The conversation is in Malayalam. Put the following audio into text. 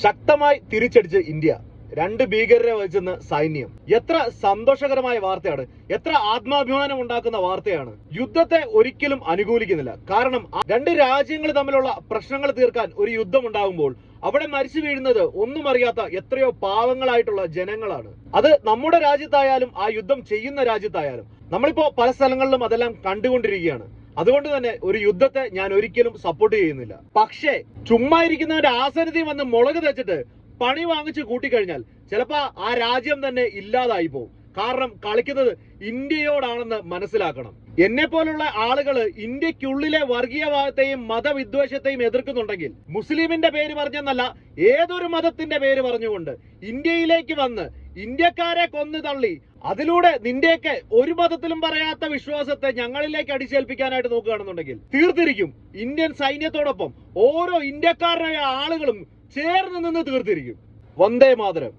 ശക്തമായി തിരിച്ചടിച്ച് ഇന്ത്യ. 2 ഭീകരരെ വഹിച്ചെന്ന് സൈന്യം. എത്ര സന്തോഷകരമായ വാർത്തയാണ്, എത്ര ആത്മാഭിമാനം ഉണ്ടാക്കുന്ന വാർത്തയാണ്. യുദ്ധത്തെ ഒരിക്കലും അനുകൂലിക്കുന്നില്ല. കാരണം 2 രാജ്യങ്ങൾ തമ്മിലുള്ള പ്രശ്നങ്ങൾ തീർക്കാൻ ഒരു യുദ്ധം ഉണ്ടാകുമ്പോൾ അവിടെ മരിച്ചു വീഴുന്നത് ഒന്നും അറിയാത്ത എത്രയോ പാവങ്ങളായിട്ടുള്ള ജനങ്ങളാണ്. അത് നമ്മുടെ രാജ്യത്തായാലും ആ യുദ്ധം ചെയ്യുന്ന രാജ്യത്തായാലും. നമ്മളിപ്പോ പല സ്ഥലങ്ങളിലും അതെല്ലാം കണ്ടുകൊണ്ടിരിക്കുകയാണ്. അതുകൊണ്ട് തന്നെ ഒരു യുദ്ധത്തെ ഞാൻ ഒരിക്കലും സപ്പോർട്ട് ചെയ്യുന്നില്ല. പക്ഷേ ചുമ്മാ ഇരിക്കുന്നവന്റെ ആസനത്തിൽ വന്ന് മുളക് തെച്ചിട്ട് പണി വാങ്ങിച്ച് കൂട്ടിക്കഴിഞ്ഞാൽ ചിലപ്പോ ആ രാജ്യം തന്നെ ഇല്ലാതായി പോകും. കാരണം കളിക്കുന്നത് ഇന്ത്യയോടാണെന്ന് മനസ്സിലാക്കണം. എന്നെ പോലുള്ള ആളുകള് ഇന്ത്യക്കുള്ളിലെ വർഗീയവാദത്തെയും മതവിദ്വേഷത്തെയും എതിർക്കുന്നുണ്ടെങ്കിൽ മുസ്ലിമിന്റെ പേര് പറഞ്ഞെന്നല്ല, ഏതൊരു മതത്തിന്റെ പേര് പറഞ്ഞുകൊണ്ട് ഇന്ത്യയിലേക്ക് വന്ന് ഇന്ത്യക്കാരെ കൊന്നു തള്ളി അതിലൂടെ നിന്റെയൊക്കെ ഒരു മതത്തിലും പറയാത്ത വിശ്വാസത്തെ ഞങ്ങളിലേക്ക് അടിച്ചേൽപ്പിക്കാനായിട്ട് നോക്കുകയാണെന്നുണ്ടെങ്കിൽ തീർത്തിരിക്കും ഇന്ത്യൻ സൈന്യത്തോടൊപ്പം ഓരോ ഇന്ത്യക്കാരനായ ആളുകളും ചേർന്ന് നിന്ന് തീർത്തിരിക്കും. വന്ദേ മാതരം.